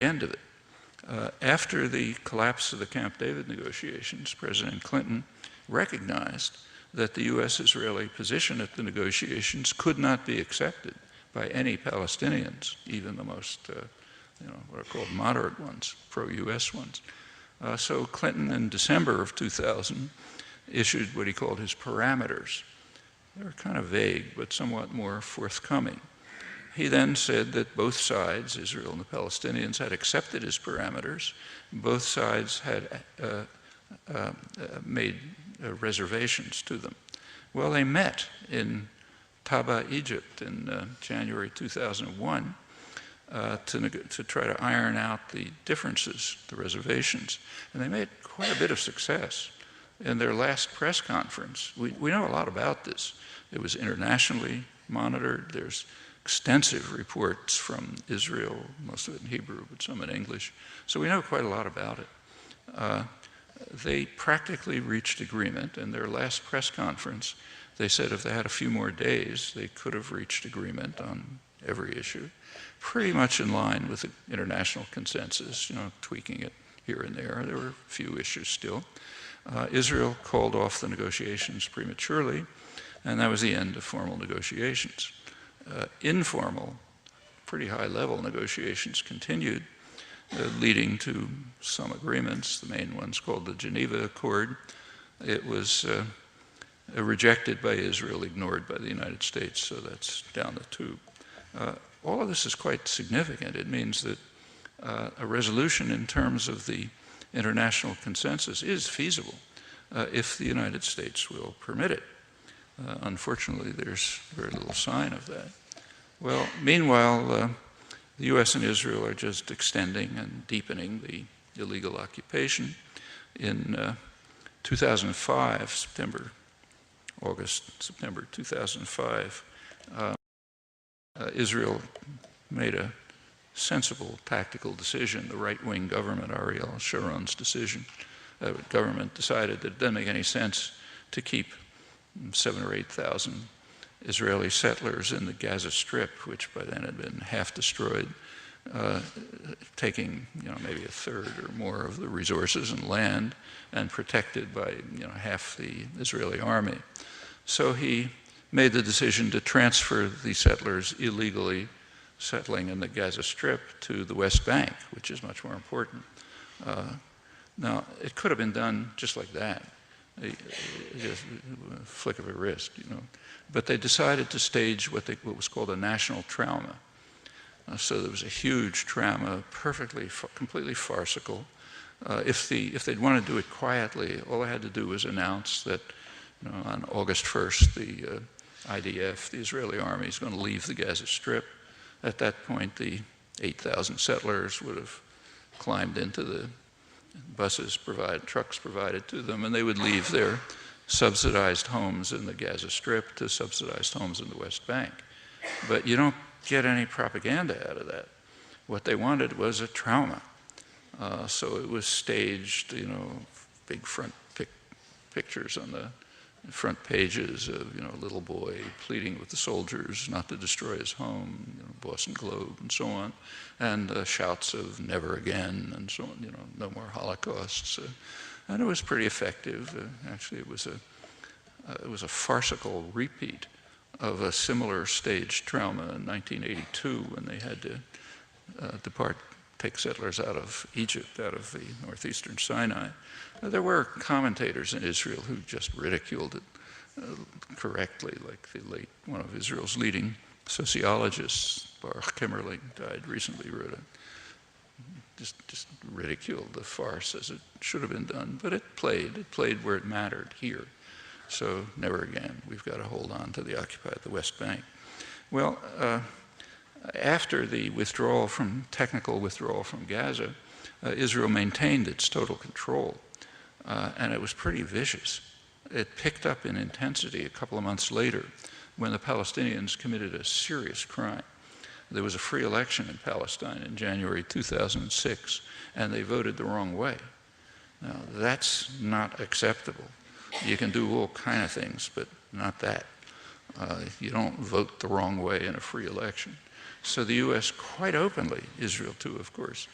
end of it. After the collapse of the Camp David negotiations, President Clinton recognized that the U.S.-Israeli position at the negotiations could not be accepted by any Palestinians, even the most, what are called moderate ones, pro-U.S. ones. So Clinton, in December of 2000, issued what he called his parameters. They were kind of vague, but somewhat more forthcoming. He then said that both sides, Israel and the Palestinians, had accepted his parameters. Both sides had made reservations to them. Well, they met in Taba, Egypt in January 2001 to try to iron out the differences, the reservations. And they made quite a bit of success. In their last press conference, we know a lot about this. It was internationally monitored. There's extensive reports from Israel, most of it in Hebrew, but some in English. So we know quite a lot about it. They practically reached agreement. In their last press conference, they said if they had a few more days, they could have reached agreement on every issue, pretty much in line with the international consensus, tweaking it here and there. There were a few issues still. Israel called off the negotiations prematurely, and that was the end of formal negotiations. Informal, pretty high-level negotiations continued, leading to some agreements. The main one's called the Geneva Accord. It was rejected by Israel, ignored by the United States, so that's down the tube. All of this is quite significant. It means that a resolution in terms of the international consensus is feasible if the United States will permit it. Unfortunately, there's very little sign of that. Well, meanwhile, the U.S. and Israel are just extending and deepening the illegal occupation. In 2005, September 2005, Israel made a sensible tactical decision, the right-wing government, Ariel Sharon's decision. The government decided that it doesn't make any sense to keep 7,000 or 8,000 Israeli settlers in the Gaza Strip, which by then had been half destroyed, taking maybe a third or more of the resources and land, and protected by half the Israeli army. So he made the decision to transfer the settlers illegally settling in the Gaza Strip to the West Bank, which is much more important. Now, it could have been done just like that, just a flick of a wrist, But they decided to stage what was called a national trauma. So there was a huge trauma, completely farcical. If they'd want to do it quietly, all they had to do was announce that on August 1st, the IDF, the Israeli army, is going to leave the Gaza Strip. At that point, the 8,000 settlers would have climbed into the trucks provided to them, and they would leave their subsidized homes in the Gaza Strip to subsidized homes in the West Bank. But you don't get any propaganda out of that. What they wanted was a trauma. So it was staged, big front pictures on the front pages of, a little boy pleading with the soldiers not to destroy his home, Boston Globe and so on, and shouts of never again and so on, no more Holocausts. And it was pretty effective. Actually, it was a farcical repeat of a similar staged trauma in 1982 when they had to take settlers out of Egypt, out of the northeastern Sinai. There were commentators in Israel who just ridiculed it correctly, like one of Israel's leading sociologists, Baruch Kimmerling, died recently, just ridiculed the farce as it should have been done. But it played where it mattered, here. So never again. We've got to hold on to the West Bank. Well, after the technical withdrawal from Gaza, Israel maintained its total control, and it was pretty vicious. It picked up in intensity a couple of months later when the Palestinians committed a serious crime. There was a free election in Palestine in January 2006, and they voted the wrong way. Now, that's not acceptable. You can do all kind of things, but not that. You don't vote the wrong way in a free election. So the U.S. quite openly, Israel too, of course,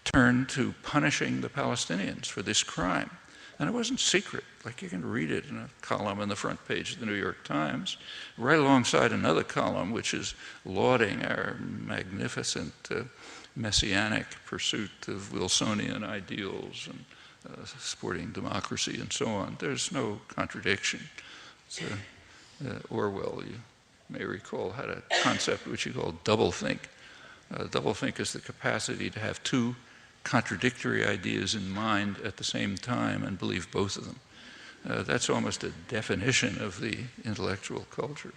turned to punishing the Palestinians for this crime. And it wasn't secret. Like, you can read it in a column on the front page of the New York Times, right alongside another column which is lauding our magnificent messianic pursuit of Wilsonian ideals and supporting democracy and so on. There's no contradiction. Orwell, you may recall, had a concept which he called doublethink. Doublethink is the capacity to have two contradictory ideas in mind at the same time and believe both of them. That's almost a definition of the intellectual culture.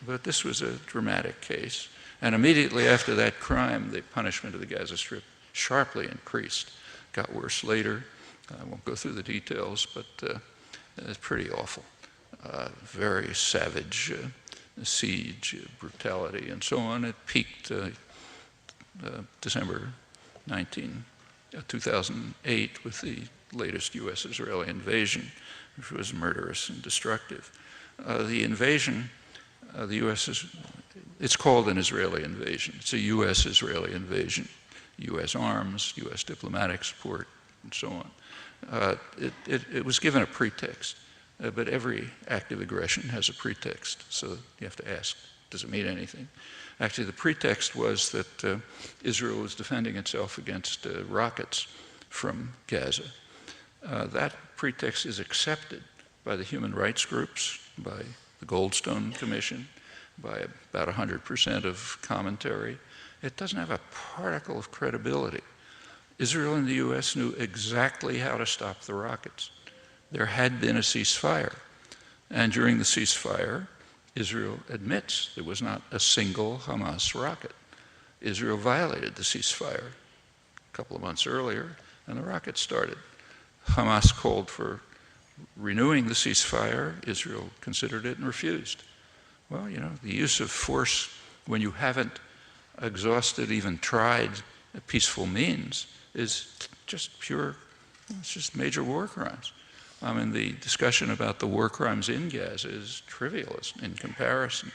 But this was a dramatic case. And immediately after that crime, the punishment of the Gaza Strip sharply increased. Got worse later. I won't go through the details, but it's pretty awful. Very savage siege, brutality, and so on. It peaked December 2008 with the latest U.S.-Israeli invasion, which was murderous and destructive. The invasion, the U.S. it's called an Israeli invasion. It's a U.S.-Israeli invasion. U.S. arms, U.S. diplomatic support, and so on. It was given a pretext, but every act of aggression has a pretext, so you have to ask, does it mean anything? Actually, the pretext was that Israel was defending itself against rockets from Gaza. That pretext is accepted by the human rights groups, by the Goldstone Commission, by about 100% of commentary. It doesn't have a particle of credibility. Israel and the U.S. knew exactly how to stop the rockets. There had been a ceasefire, and during the ceasefire, Israel admits there was not a single Hamas rocket. Israel violated the ceasefire a couple of months earlier, and the rockets started. Hamas called for renewing the ceasefire. Israel considered it and refused. Well, you know, the use of force when you haven't exhausted, even tried peaceful means is just pure, it's just major war crimes. I mean, the discussion about the war crimes in Gaza is trivial in comparison.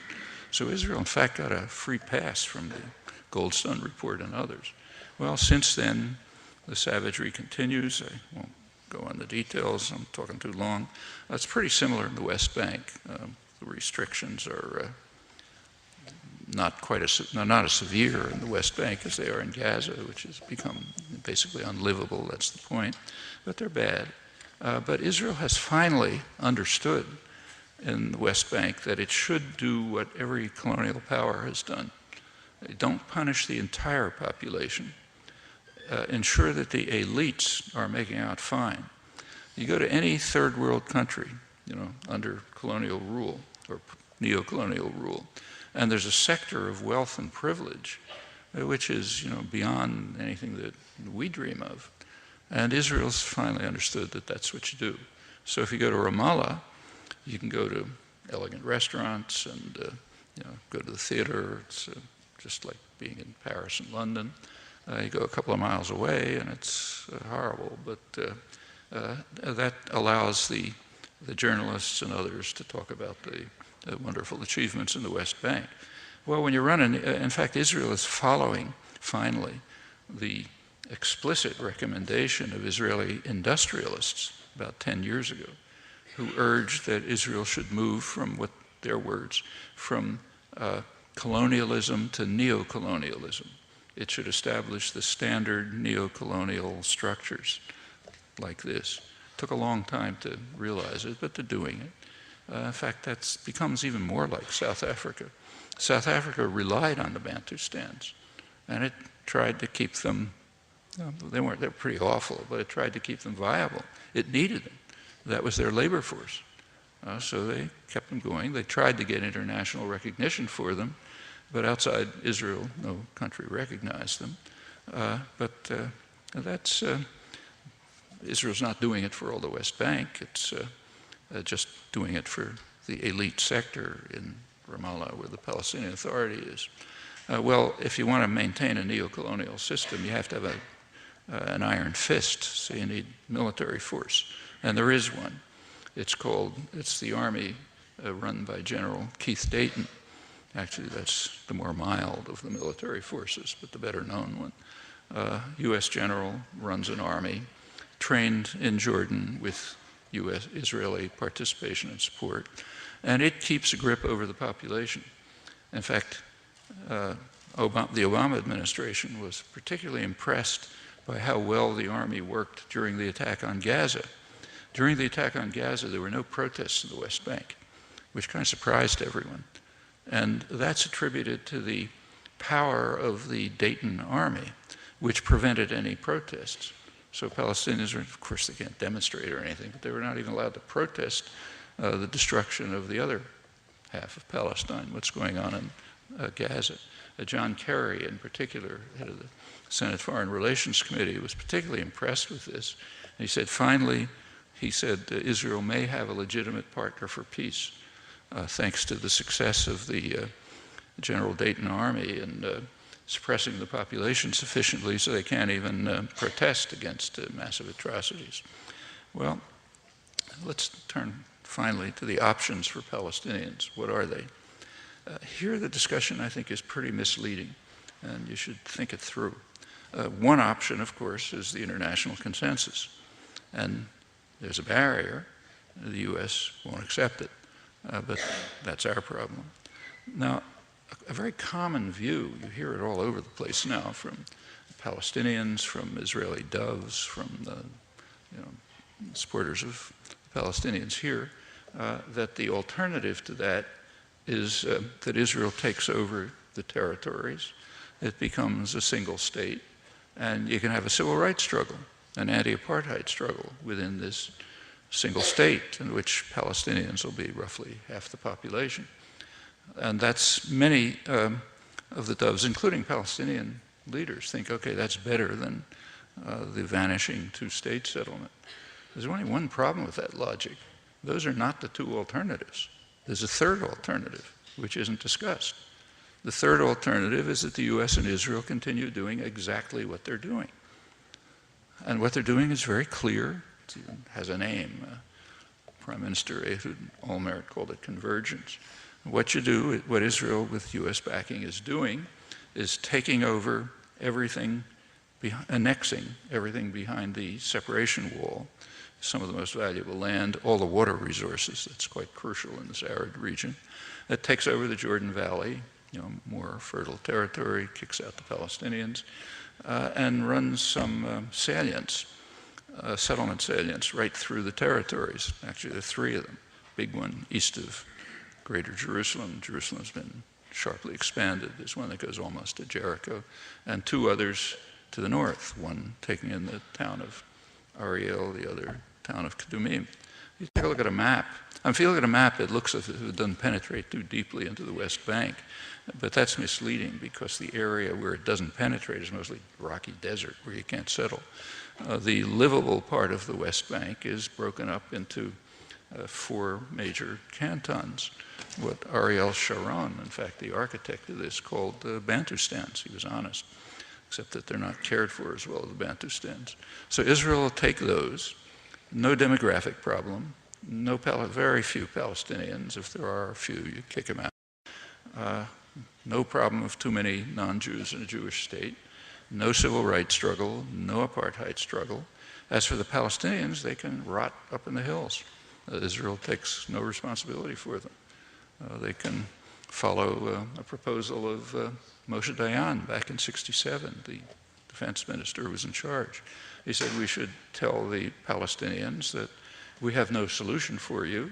So Israel, in fact, got a free pass from the Goldstone report and others. Well, since then, the savagery continues. I won't go on the details. I'm talking too long. It's pretty similar in the West Bank. The restrictions are not as severe in the West Bank as they are in Gaza, which has become basically unlivable. That's the point. But they're bad. But Israel has finally understood in the West Bank that it should do what every colonial power has done. Don't punish the entire population. Ensure that the elites are making out fine. You go to any third world country, you know, under colonial rule or neo-colonial rule, and there's a sector of wealth and privilege which is, you know, beyond anything that we dream of. And Israel's finally understood that that's what you do. So if you go to Ramallah, you can go to elegant restaurants and you know, go to the theater. It's just like being in Paris and London. You go a couple of miles away, and it's horrible. But that allows the journalists and others to talk about the wonderful achievements in the West Bank. Well, when you run in fact, Israel is following, finally, the explicit recommendation of Israeli industrialists about 10 years ago, who urged that Israel should move from, what their words, from colonialism to neo-colonialism. It should establish the standard neo-colonial structures like this. It took a long time to realize it, but they're doing it. In fact, that becomes even more like South Africa. South Africa relied on the Bantustans, and it tried to keep them. They were pretty awful, but it tried to keep them viable. It needed them. That was their labor force. So they kept them going. They tried to get international recognition for them, but outside Israel, no country recognized them. That's Israel's not doing it for all the West Bank. It's just doing it for the elite sector in Ramallah, where the Palestinian Authority is. Well, if you want to maintain a neo-colonial system, you have to have an iron fist, so you need military force. And there is one. It's the army run by General Keith Dayton, Actually, that's the more mild of the military forces, but the better known one. U.S. general runs an army, trained in Jordan with Israeli participation and support, and it keeps a grip over the population. In fact, the Obama administration was particularly impressed by how well the army worked during the attack on Gaza. During the attack on Gaza, there were no protests in the West Bank, which kind of surprised everyone. And that's attributed to the power of the Dayton army, which prevented any protests. So Palestinians, of course, they can't demonstrate or anything, but they were not even allowed to protest the destruction of the other half of Palestine, what's going on in Gaza. John Kerry, in particular, head of the Senate Foreign Relations Committee, was particularly impressed with this. And he said, finally, he said, Israel may have a legitimate partner for peace, thanks to the success of the General Dayton Army in suppressing the population sufficiently so they can't even protest against massive atrocities. Well, let's turn finally to the options for Palestinians. What are they? Here the discussion, I think, is pretty misleading, and you should think it through. One option, of course, is the international consensus, and there's a barrier. The U.S. won't accept it, but that's our problem. Now, a very common view, you hear it all over the place now, from Palestinians, from Israeli doves, from the supporters of Palestinians here, that the alternative to that is that Israel takes over the territories, it becomes a single state, and you can have a civil rights struggle, an anti-apartheid struggle within this single state, in which Palestinians will be roughly half the population. And that's many of the doves, including Palestinian leaders, think, okay, that's better than the vanishing two-state settlement. There's only one problem with that logic. Those are not the two alternatives. There's a third alternative, which isn't discussed. The third alternative is that the U.S. and Israel continue doing exactly what they're doing. And what they're doing is very clear. It has a name. Prime Minister Ehud Olmert called it convergence. What you do, what Israel with U.S. backing is doing, is taking over everything, annexing everything behind the separation wall, some of the most valuable land, all the water resources, that's quite crucial in this arid region. It takes over the Jordan Valley, more fertile territory, kicks out the Palestinians, and runs some salients, settlement salients right through the territories. Actually, there are three of them. Big one east of Greater Jerusalem. Jerusalem's been sharply expanded. There's one that goes almost to Jericho, and two others to the north, one taking in the town of Ariel, the other town of Kadumim. You take a look at a map. If you look at a map, it looks as if it doesn't penetrate too deeply into the West Bank, but that's misleading because the area where it doesn't penetrate is mostly rocky desert where you can't settle. The livable part of the West Bank is broken up into four major cantons, what Ariel Sharon, in fact, the architect of this, called Bantustans. He was honest, except that they're not cared for as well as the Bantustans. So Israel will take those. No demographic problem. Very few Palestinians. If there are a few, you kick them out. No problem of too many non-Jews in a Jewish state. No civil rights struggle. No apartheid struggle. As for the Palestinians, they can rot up in the hills. Israel takes no responsibility for them. They can follow a proposal of Moshe Dayan back in '67, the defense minister who was in charge. He said we should tell the Palestinians that we have no solution for you.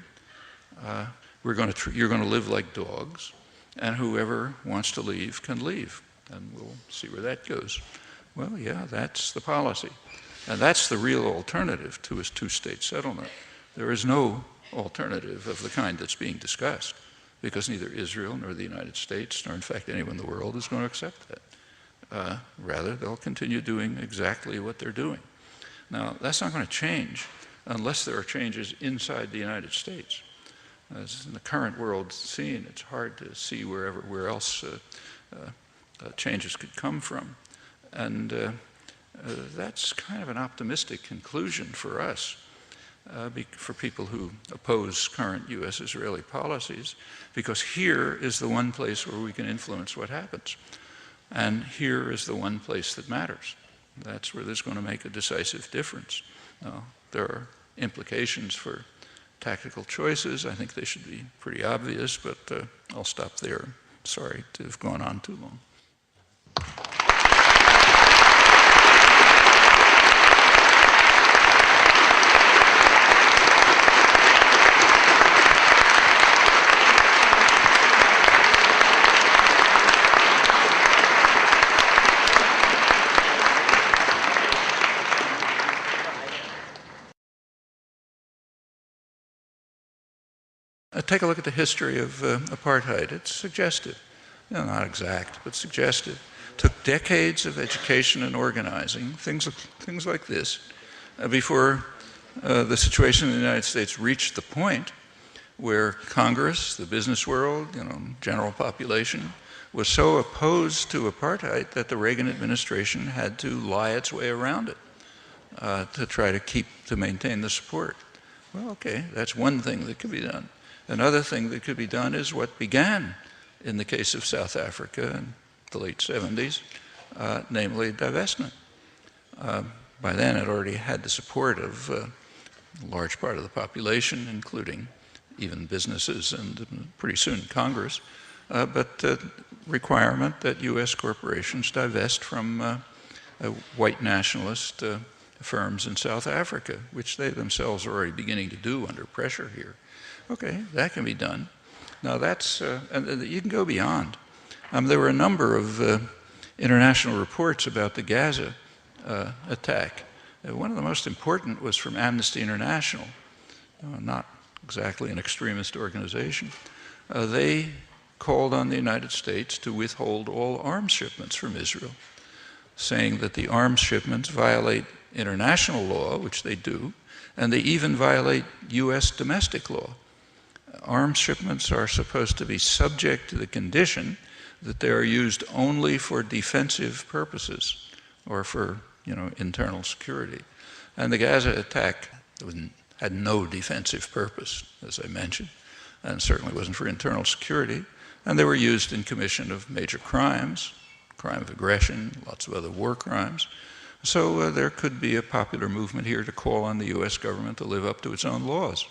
You're going to live like dogs, and whoever wants to leave can leave, and we'll see where that goes. Well, yeah, that's the policy. And that's the real alternative to a two-state settlement. There is no alternative of the kind that's being discussed, because neither Israel nor the United States, nor in fact anyone in the world, is going to accept that. Rather, they'll continue doing exactly what they're doing. Now, that's not going to change unless there are changes inside the United States. As in the current world scene, it's hard to see where else changes could come from. And that's kind of an optimistic conclusion for us. for people who oppose current U.S.-Israeli policies, because here is the one place where we can influence what happens. And here is the one place that matters. That's where there's going to make a decisive difference. Now, there are implications for tactical choices. I think they should be pretty obvious, but I'll stop there. Sorry to have gone on too long. Take a look at the history of apartheid. It's suggestive. No, not exact, but suggestive. Took decades of education and organizing, things like this, before the situation in the United States reached the point where Congress, the business world, general population, was so opposed to apartheid that the Reagan administration had to lie its way around it to try to maintain the support. Well, okay, that's one thing that could be done. Another thing that could be done is what began in the case of South Africa in the late 70s, namely divestment. By then it already had the support of a large part of the population, including even businesses and pretty soon Congress, but the requirement that U.S. corporations divest from white nationalist firms in South Africa, which they themselves are already beginning to do under pressure here. Okay, that can be done. Now that's, and you can go beyond. There were a number of international reports about the Gaza attack. One of the most important was from Amnesty International, not exactly an extremist organization. They called on the United States to withhold all arms shipments from Israel, saying that the arms shipments violate international law, which they do, and they even violate U.S. domestic law. Arms shipments are supposed to be subject to the condition that they are used only for defensive purposes or for, internal security. And the Gaza attack had no defensive purpose, as I mentioned, and certainly wasn't for internal security. And they were used in commission of major crimes, crime of aggression, lots of other war crimes. So there could be a popular movement here to call on the U.S. government to live up to its own laws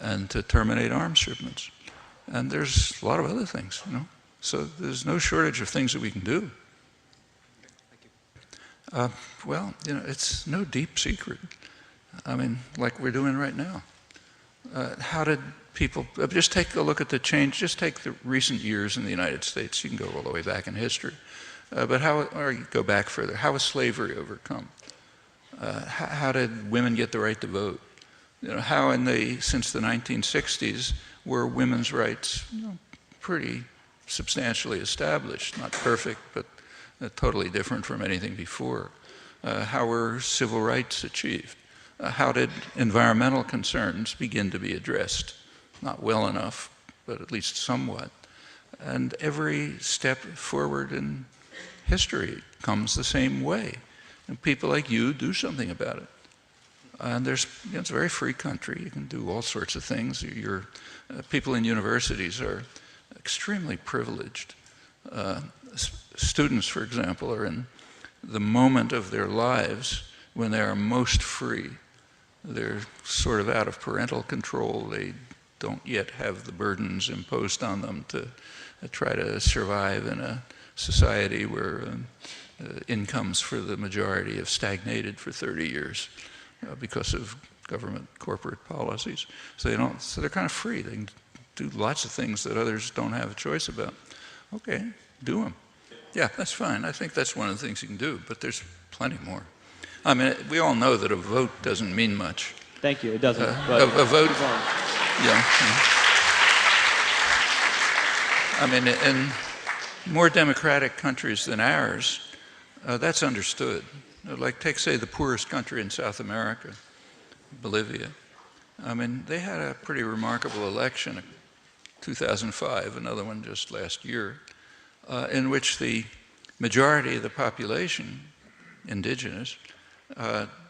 and to terminate arms shipments. And there's a lot of other things, So there's no shortage of things that we can do. Well, it's no deep secret. Like we're doing right now. How did people, just take a look at the change, just take the recent years in the United States. You can go all the way back in history. But or you go back further, how was slavery overcome? How did women get the right to vote? How since the 1960s were women's rights pretty substantially established, not perfect, but totally different from anything before. How were civil rights achieved? How did environmental concerns begin to be addressed? Not well enough, but at least somewhat. And every step forward in history comes the same way. And people like you do something about it. And it's a very free country. You can do all sorts of things. People in universities are extremely privileged. Students, for example, are in the moment of their lives when they are most free. They're sort of out of parental control. They don't yet have the burdens imposed on them to try to survive in a society where incomes for the majority have stagnated for 30 years because of government corporate policies. So they're kind of free. They can do lots of things that others don't have a choice about. Okay, do them. Yeah, that's fine. I think that's one of the things you can do, but there's plenty more. We all know that a vote doesn't mean much. Thank you. It doesn't. A vote. Yeah. In more democratic countries than ours, that's understood. Like take, say, the poorest country in South America, Bolivia. They had a pretty remarkable election, 2005, another one just last year, in which the majority of the population, indigenous,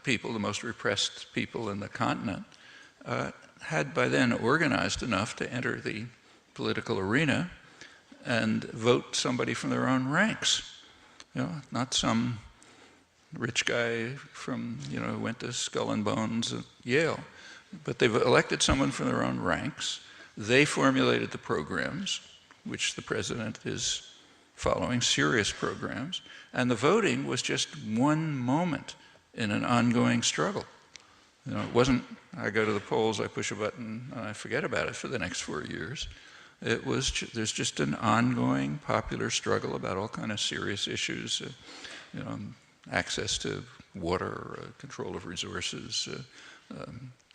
people, the most repressed people in the continent, had by then organized enough to enter the political arena and vote somebody from their own ranks. You know, not some rich guy from, you know, who went to Skull and Bones at Yale. But they've elected someone from their own ranks. They formulated the programs, which the president is following, serious programs. And the voting was just one moment in an ongoing struggle. You know, it wasn't, I go to the polls, I push a button, and I forget about it for the next 4 years. It was, there's just an ongoing popular struggle about all kind of serious issues, you know, access to water, control of resources,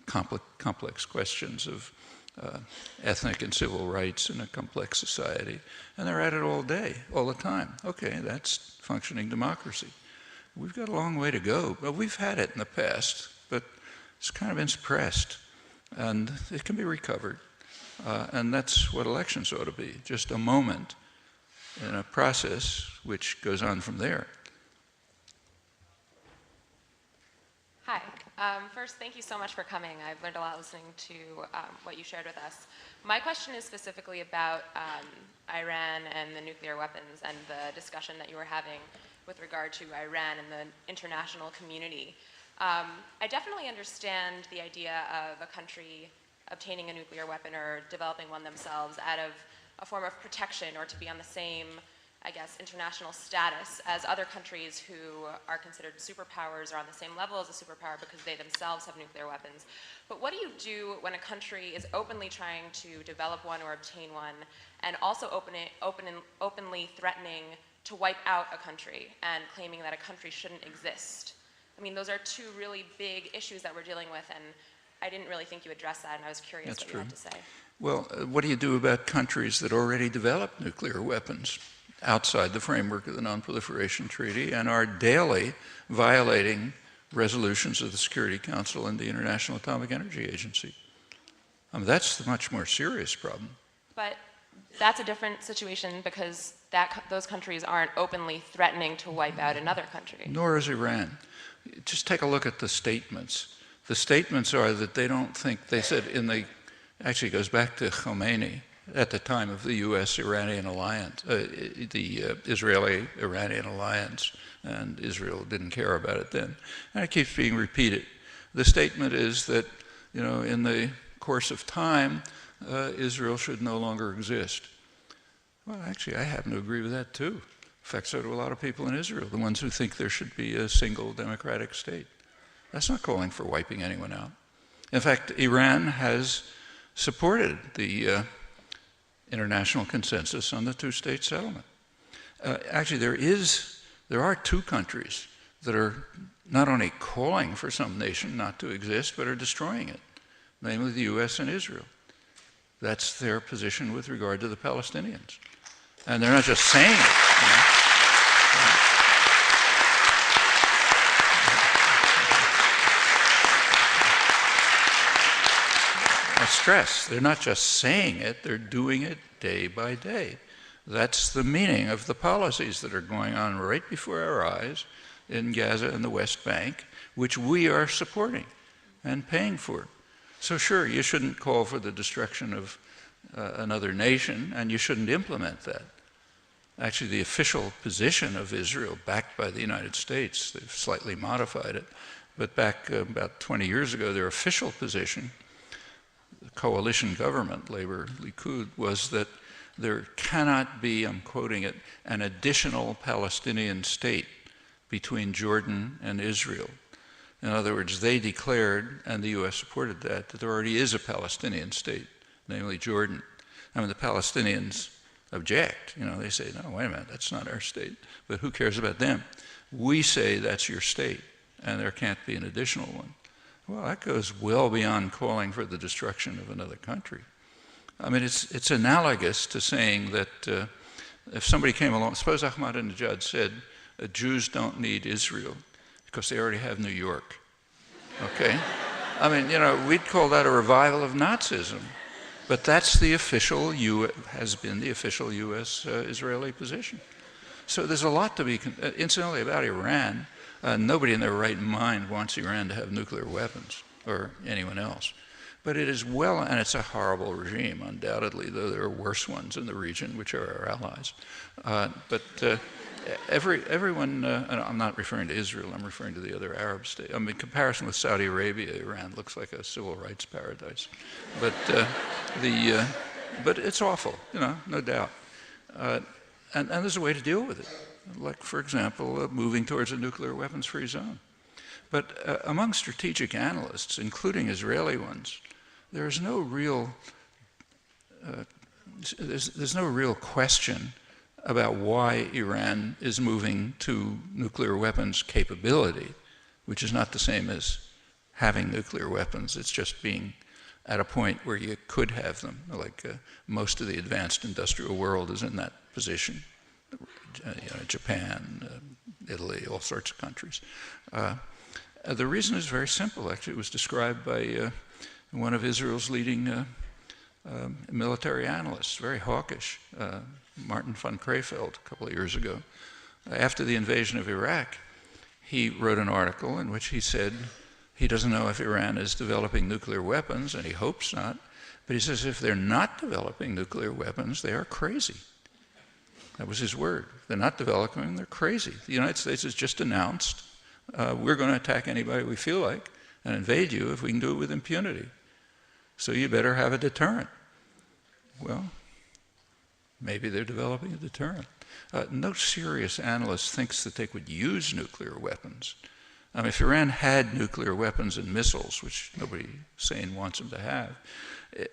complex questions of ethnic and civil rights in a complex society. And they're at it all day, all the time. Okay, that's functioning democracy. We've got a long way to go. Well, we've had it in the past, but it's kind of been suppressed. And it can be recovered. And that's what elections ought to be, just a moment in a process which goes on from there. Hi. First, thank you so much for coming. I've learned a lot listening to what you shared with us. My question is specifically about Iran and the nuclear weapons and the discussion that you were having with regard to Iran and the international community. I definitely understand the idea of a country obtaining a nuclear weapon or developing one themselves out of a form of protection or to be on the same, I guess, international status as other countries who are considered superpowers or on the same level as a superpower because they themselves have nuclear weapons. But what do you do when a country is openly trying to develop one or obtain one and also openly threatening to wipe out a country and claiming that a country shouldn't exist? I mean, those are two really big issues that we're dealing with, and I didn't really think you addressed that, and I was curious That's what true. you had to say. Well, what do you do about countries that already developed nuclear weapons outside the framework of the Non-Proliferation Treaty and are daily violating resolutions of the Security Council and the International Atomic Energy Agency? I mean, that's the much more serious problem. But that's a different situation because those countries aren't openly threatening to wipe out another country. Nor is Iran. Just take a look at the statements. The statements are that they don't think, they said actually it goes back to Khomeini at the time of the U.S.-Iranian alliance, the Israeli-Iranian alliance, and Israel didn't care about it then. And it keeps being repeated. The statement is that, you know, in the course of time, Israel should no longer exist. Well, actually, I happen to agree with that too. In fact, so do a lot of people in Israel, the ones who think there should be a single democratic state. That's not calling for wiping anyone out. In fact, Iran has supported the international consensus on the two-state settlement. Actually, there are two countries that are not only calling for some nation not to exist, but are destroying it, namely the U.S. and Israel. That's their position with regard to the Palestinians. And they're not just saying it. You know? I stress, they're not just saying it, they're doing it day by day. That's the meaning of the policies that are going on right before our eyes in Gaza and the West Bank, which we are supporting and paying for. So sure, you shouldn't call for the destruction of another nation, and you shouldn't implement that. Actually, the official position of Israel, backed by the United States, they've slightly modified it, but back about 20 years ago, their official position, the coalition government, Labor, Likud, was that there cannot be, I'm quoting it, an additional Palestinian state between Jordan and Israel. In other words, they declared, and the U.S. supported that there already is a Palestinian state, namely Jordan. I mean, the Palestinians object. You know, they say, no, wait a minute, that's not our state. But who cares about them? We say that's your state, and there can't be an additional one. Well, that goes well beyond calling for the destruction of another country. I mean, it's analogous to saying that if somebody came along, suppose Ahmadinejad said, Jews don't need Israel because they already have New York, okay? I mean, you know, we'd call that a revival of Nazism, but that's the official, has been the official U.S.-Israeli position. So there's a lot to be, incidentally, about Iran. Nobody in their right mind wants Iran to have nuclear weapons, or anyone else. But it is well, and it's a horrible regime, undoubtedly, though there are worse ones in the region, which are our allies. Everyone, and I'm not referring to Israel, I'm referring to the other Arab states. I mean, in comparison with Saudi Arabia, Iran looks like a civil rights paradise. But it's awful, no doubt. And there's a way to deal with it. Like, for example, moving towards a nuclear weapons-free zone. But among strategic analysts, including Israeli ones, there's no real question about why Iran is moving to nuclear weapons capability, which is not the same as having nuclear weapons. It's just being at a point where you could have them. Like most of the advanced industrial world is in that position. Japan, Italy, all sorts of countries. The reason is very simple. Actually, it was described by one of Israel's leading military analysts, very hawkish, Martin von Crefeld, a couple of years ago. After the invasion of Iraq, he wrote an article in which he said he doesn't know if Iran is developing nuclear weapons, and he hopes not, but he says if they're not developing nuclear weapons, they are crazy. That was his word. They're not developing them, they're crazy. The United States has just announced we're going to attack anybody we feel like and invade you if we can do it with impunity. So you better have a deterrent. Well, maybe they're developing a deterrent. No serious analyst thinks that they could use nuclear weapons. I mean, if Iran had nuclear weapons and missiles, which nobody sane wants them to have,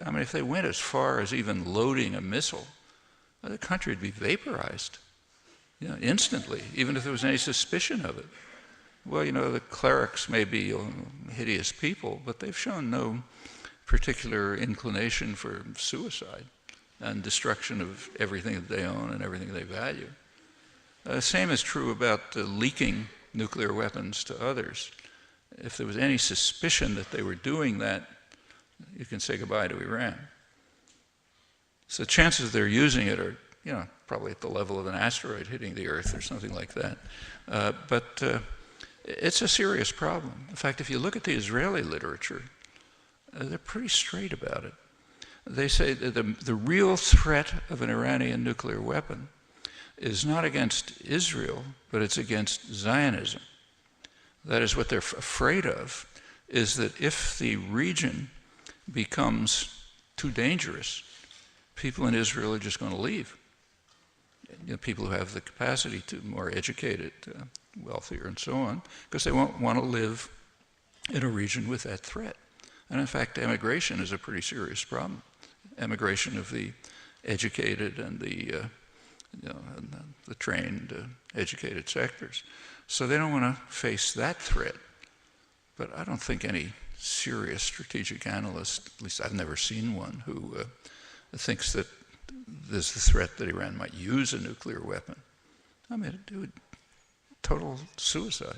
I mean, if they went as far as even loading a missile, the country would be vaporized, instantly, even if there was any suspicion of it. Well, the clerics may be hideous people, but they've shown no particular inclination for suicide and destruction of everything that they own and everything they value. Same is true about leaking nuclear weapons to others. If there was any suspicion that they were doing that, you can say goodbye to Iran. So chances they're using it are, probably at the level of an asteroid hitting the Earth or something like that. But it's a serious problem. In fact, if you look at the Israeli literature, they're pretty straight about it. They say that the real threat of an Iranian nuclear weapon is not against Israel, but it's against Zionism. That is, what they're afraid of is that if the region becomes too dangerous, people in Israel are just going to leave. People who have the capacity to, more educated, wealthier, and so on, because they won't want to live in a region with that threat. And in fact, emigration is a pretty serious problem. Emigration of the educated and the trained, educated sectors. So they don't want to face that threat. But I don't think any serious strategic analyst, at least I've never seen one, who thinks that there's the threat that Iran might use a nuclear weapon. I mean, it would total suicide.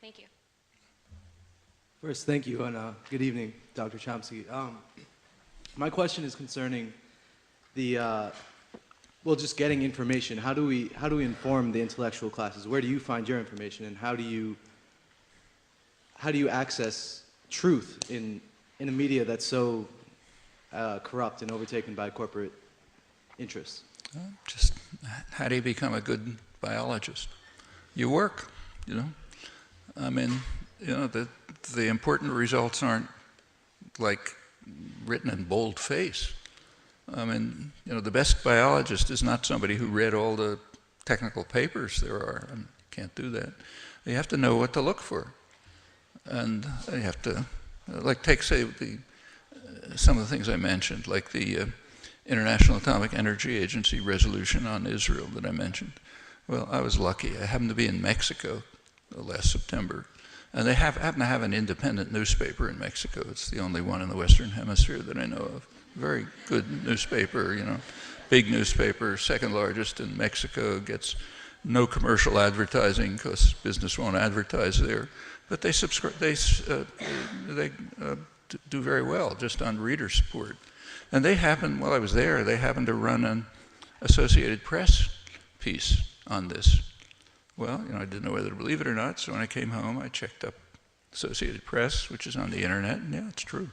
Thank you. First, thank you, and good evening, Dr. Chomsky. My question is concerning the, just getting information. How do we inform the intellectual classes? Where do you find your information, and how do you access truth in a media that's so corrupt and overtaken by corporate interests? Just how do you become a good biologist? You work, I mean, the important results aren't like written in bold face. I mean, the best biologist is not somebody who read all the technical papers there are. I can't do that. You have to know what to look for. And you have to, take, say, some of the things I mentioned, like the International Atomic Energy Agency resolution on Israel that I mentioned. Well, I was lucky. I happened to be in Mexico last September, and they happen to have an independent newspaper in Mexico. It's the only one in the Western Hemisphere that I know of. Very good newspaper, big newspaper, second largest in Mexico, gets no commercial advertising because business won't advertise there. But they do very well just on reader support. And while I was there, they happened to run an Associated Press piece on this, Well, I didn't know whether to believe it or not, so when I came home, I checked up Associated Press, which is on the internet, and yeah, it's true.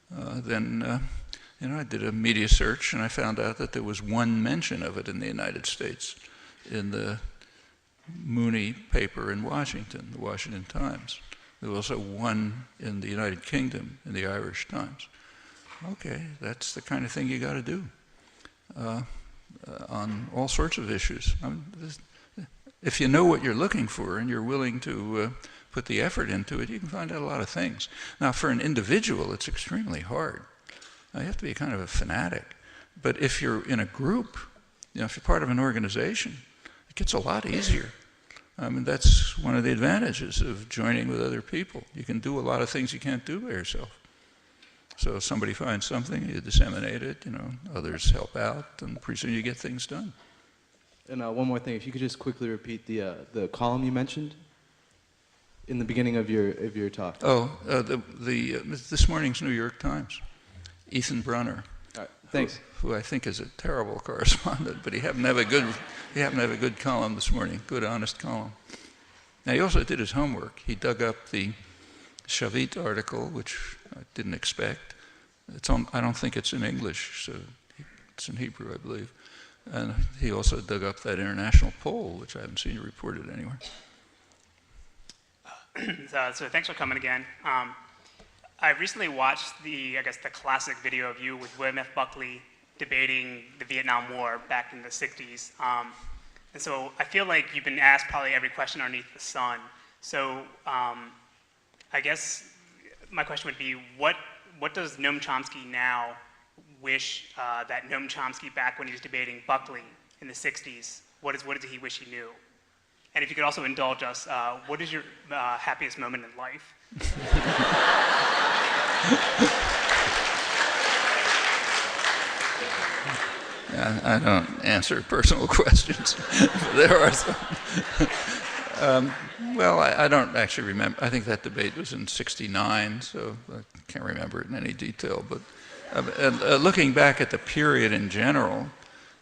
Then I did a media search, and I found out that there was one mention of it in the United States in the Mooney paper in Washington, the Washington Times. There was also one in the United Kingdom in the Irish Times. Okay, that's the kind of thing you got to do on all sorts of issues. If you know what you're looking for and you're willing to put the effort into it, you can find out a lot of things. Now, for an individual, it's extremely hard. You have to be kind of a fanatic. But if you're in a group, if you're part of an organization, it gets a lot easier. That's one of the advantages of joining with other people. You can do a lot of things you can't do by yourself. So if somebody finds something, you disseminate it, others help out, and pretty soon you get things done. And one more thing, if you could just quickly repeat the column you mentioned in the beginning of your talk. Oh, this morning's New York Times. Ethan Brunner. All right, thanks. Who I think is a terrible correspondent, but he happened to have a good column this morning, good, honest column. Now, he also did his homework. He dug up the Shavit article, which I didn't expect. I don't think it's in English, so it's in Hebrew, I believe. And he also dug up that international poll, which I haven't seen reported anywhere. So thanks for coming again. I recently watched the classic video of you with William F. Buckley debating the Vietnam War back in the 60s. And so I feel like you've been asked probably every question underneath the sun. So I guess my question would be, what does Noam Chomsky now wish that Noam Chomsky back when he was debating Buckley in the 60s, what did he wish he knew? And if you could also indulge us, what is your happiest moment in life? I don't answer personal questions. There are some. Well, I don't actually remember. I think that debate was in '69, so I can't remember it in any detail. But looking back at the period in general,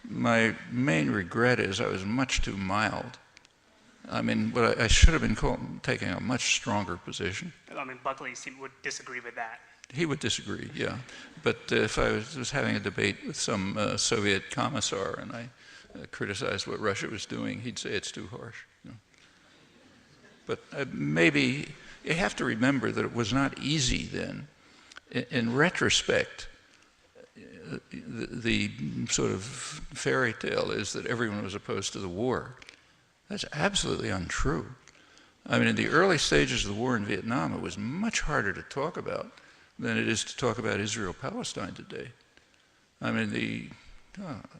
my main regret is I was much too mild. But I should have been taking a much stronger position. Buckley would disagree with that. He would disagree, yeah. But if I was having a debate with some Soviet commissar and I criticized what Russia was doing, he'd say it's too harsh. But maybe you have to remember that it was not easy then. In retrospect, the sort of fairy tale is that everyone was opposed to the war. That's absolutely untrue. In the early stages of the war in Vietnam, it was much harder to talk about than it is to talk about Israel-Palestine today.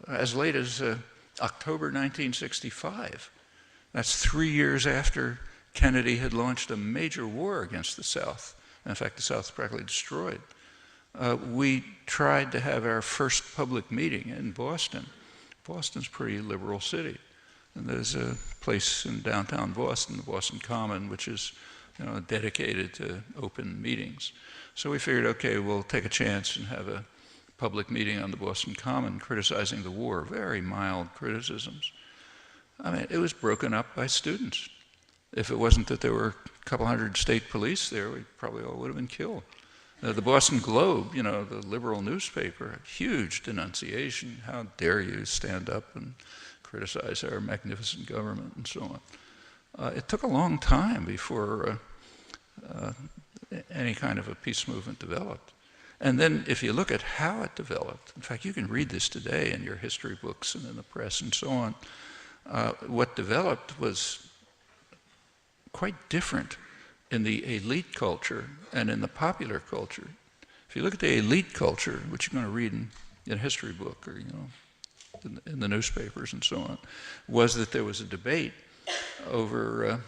As late as October 1965, that's 3 years after Kennedy had launched a major war against the South. In fact, the South was practically destroyed. We tried to have our first public meeting in Boston. Boston's a pretty liberal city. And there's a place in downtown Boston, the Boston Common, which is dedicated to open meetings. So we figured, okay, we'll take a chance and have a public meeting on the Boston Common criticizing the war, very mild criticisms. It was broken up by students. If it wasn't that there were a couple hundred state police there, we probably all would have been killed. The Boston Globe, the liberal newspaper, huge denunciation. How dare you stand up and criticize our magnificent government and so on. It took a long time before any kind of a peace movement developed. And then if you look at how it developed, in fact, you can read this today in your history books and in the press and so on, what developed was quite different in the elite culture and in the popular culture. If you look at the elite culture, which you're going to read in a history book or, in the newspapers and so on, was that there was a debate over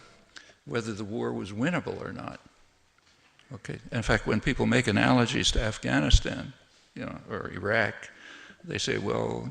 whether the war was winnable or not. Okay. In fact, when people make analogies to Afghanistan, or Iraq, they say, well,